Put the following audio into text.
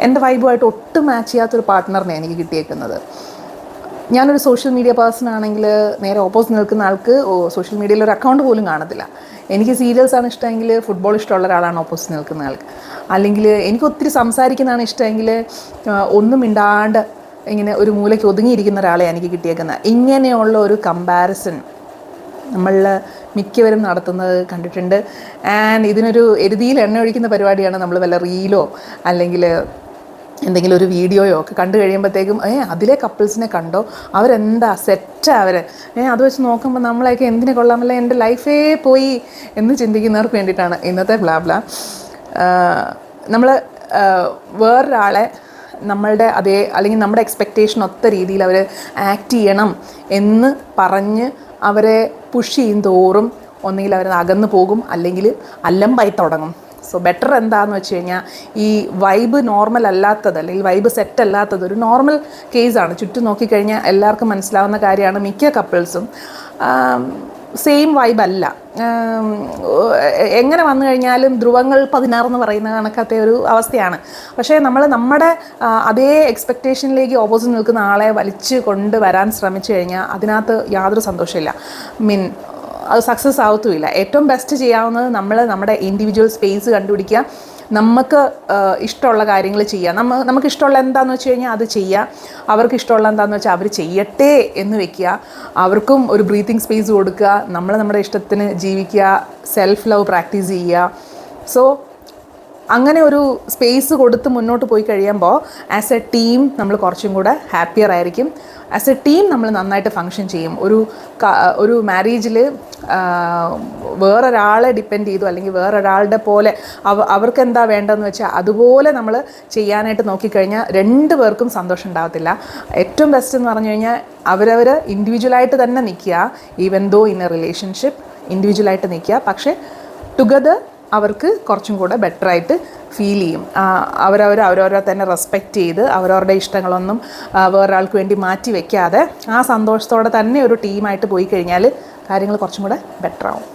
എൻ്റെ വൈബുമായിട്ട് ഒട്ടും മാച്ച് ചെയ്യാത്തൊരു പാർട്ട്ണറിനെ എനിക്ക് കിട്ടിയേക്കുന്നത്. ഞാനൊരു സോഷ്യൽ മീഡിയ പേഴ്സൺ ആണെങ്കിൽ നേരെ ഓപ്പോസിറ്റ് നിൽക്കുന്ന ആൾക്ക് സോഷ്യൽ മീഡിയയിൽ ഒരു അക്കൗണ്ട് പോലും കാണത്തില്ല. എനിക്ക് സീരിയൽസാണ് ഇഷ്ടമെങ്കിൽ ഫുട്ബോൾ ഇഷ്ടമുള്ള ഒരാളാണ് ഓപ്പോസിറ്റ് നിൽക്കുന്ന ആൾക്ക്. അല്ലെങ്കിൽ എനിക്ക് ഒത്തിരി സംസാരിക്കുന്നതാണ് ഇഷ്ടമെങ്കിൽ ഒന്നും മിണ്ടാണ്ട് ഇങ്ങനെ ഒരു മൂലയ്ക്ക് ഒതുങ്ങിയിരിക്കുന്ന ഒരാളെ എനിക്ക് കിട്ടിയേക്കുന്നത്. ഇങ്ങനെയുള്ള ഒരു കമ്പാരിസൺ നമ്മളിൽ മിക്കവരും നടത്തുന്നത് കണ്ടിട്ടുണ്ട്. ആൻഡ് ഇതിനൊരു എരുതിയിൽ എണ്ണ ഒഴിക്കുന്ന പരിപാടിയാണ്. നമ്മൾ വല്ല റീലോ അല്ലെങ്കിൽ എന്തെങ്കിലും ഒരു വീഡിയോയോ ഒക്കെ കണ്ടു കഴിയുമ്പോഴത്തേക്കും അതിലെ കപ്പിൾസിനെ കണ്ടോ, അവരെന്താ സെറ്റാ അവർ, അത് വെച്ച് നോക്കുമ്പോൾ നമ്മളെയൊക്കെ എന്തിനെ കൊള്ളാമല്ല, എൻ്റെ ലൈഫേ പോയി എന്ന് ചിന്തിക്കുന്നവർക്ക് വേണ്ടിയിട്ടാണ് ഇന്നത്തെ ബ്ലാബ്ല. നമ്മൾ വേറൊരാളെ നമ്മളുടെ അതേ അല്ലെങ്കിൽ നമ്മുടെ എക്സ്പെക്റ്റേഷൻ ഒത്ത രീതിയിൽ അവർ ആക്ട് ചെയ്യണം എന്ന് പറഞ്ഞ് അവരെ പുഷ് ചെയ്യും തോറും ഒന്നുകിൽ അവർ അകന്നു പോകും, അല്ലെങ്കിൽ അലമ്പായി തുടങ്ങും. സോ ബെറ്റർ എന്താണെന്ന് വെച്ച് കഴിഞ്ഞാൽ ഈ വൈബ് നോർമൽ അല്ലാത്തത് അല്ലെങ്കിൽ വൈബ് സെറ്റ് അല്ലാത്തത് ഒരു നോർമൽ കേസാണ്. ചുറ്റും നോക്കിക്കഴിഞ്ഞാൽ എല്ലാവർക്കും മനസ്സിലാവുന്ന കാര്യമാണ്. മിക്ക കപ്പിൾസും സെയിം വൈബല്ല. എങ്ങനെ വന്നു കഴിഞ്ഞാലും ധ്രുവങ്ങൾ 16 എന്ന് പറയുന്ന കണക്കത്തെ ഒരു അവസ്ഥയാണ്. പക്ഷേ നമ്മൾ നമ്മുടെ അതേ എക്സ്പെക്റ്റേഷനിലേക്ക് ഓപ്പോസിറ്റ് നിൽക്കുന്ന ആളെ വലിച്ച് കൊണ്ടുവരാൻ ശ്രമിച്ചു കഴിഞ്ഞാൽ അതിനകത്ത് യാതൊരു സന്തോഷമില്ല. അത് സക്സസ് ആവത്തുമില്ല. ഏറ്റവും ബെസ്റ്റ് ചെയ്യാവുന്നത് നമ്മൾ നമ്മുടെ ഇൻഡിവിജ്വൽ സ്പേസ് കണ്ടുപിടിക്കുക, നമുക്ക് ഇഷ്ടമുള്ള കാര്യങ്ങൾ ചെയ്യുക. നമുക്ക് ഇഷ്ടമുള്ള എന്താണെന്ന് വെച്ച് കഴിഞ്ഞാൽ അത് ചെയ്യുക. അവർക്ക് ഇഷ്ടമുള്ള എന്താണെന്ന് വെച്ചാൽ അവർ ചെയ്യട്ടെ എന്ന് വെക്കുക. അവർക്കും ഒരു ബ്രീത്തിങ് സ്പേസ് കൊടുക്കുക. നമ്മൾ നമ്മുടെ ഇഷ്ടത്തിന് ജീവിക്കുക, സെൽഫ് ലവ് പ്രാക്ടീസ് ചെയ്യുക. സോ അങ്ങനെ ഒരു സ്പേസ് കൊടുത്ത് മുന്നോട്ട് പോയി കഴിയുമ്പോൾ ആസ് എ ടീം നമ്മൾ കുറച്ചും കൂടെ ഹാപ്പിയർ ആയിരിക്കും. ആസ് എ ടീം നമ്മൾ നന്നായിട്ട് ഫങ്ഷൻ ചെയ്യും. ഒരു മാരേജിൽ വേറൊരാളെ ഡിപ്പെൻഡ് ചെയ്തു അല്ലെങ്കിൽ വേറൊരാളുടെ പോലെ അവർക്ക് എന്താ വേണ്ടതെന്ന് വെച്ചാൽ അതുപോലെ നമ്മൾ ചെയ്യാനായിട്ട് നോക്കിക്കഴിഞ്ഞാൽ 2 പേർക്കും സന്തോഷം ഉണ്ടാകത്തില്ല. ഏറ്റവും ബെസ്റ്റ് എന്ന് പറഞ്ഞു കഴിഞ്ഞാൽ അവരവർ ഇൻഡിവിജ്വലായിട്ട് തന്നെ നിൽക്കുക. Even though in a relationship ഇൻഡിവിജ്വലായിട്ട് നിൽക്കുക. പക്ഷേ ടുഗദർ അവർക്ക് കുറച്ചും കൂടെ ബെറ്ററായിട്ട് ഫീൽ ചെയ്യും. അവരവരെ തന്നെ റെസ്പെക്റ്റ് ചെയ്ത് അവരവരുടെ ഇഷ്ടങ്ങളൊന്നും വേറൊരാൾക്ക് വേണ്ടി മാറ്റി വയ്ക്കാതെ ആ സന്തോഷത്തോടെ തന്നെ ഒരു ടീമായിട്ട് പോയി കഴിഞ്ഞാൽ കാര്യങ്ങൾ കുറച്ചും കൂടെ ബെറ്ററാവും.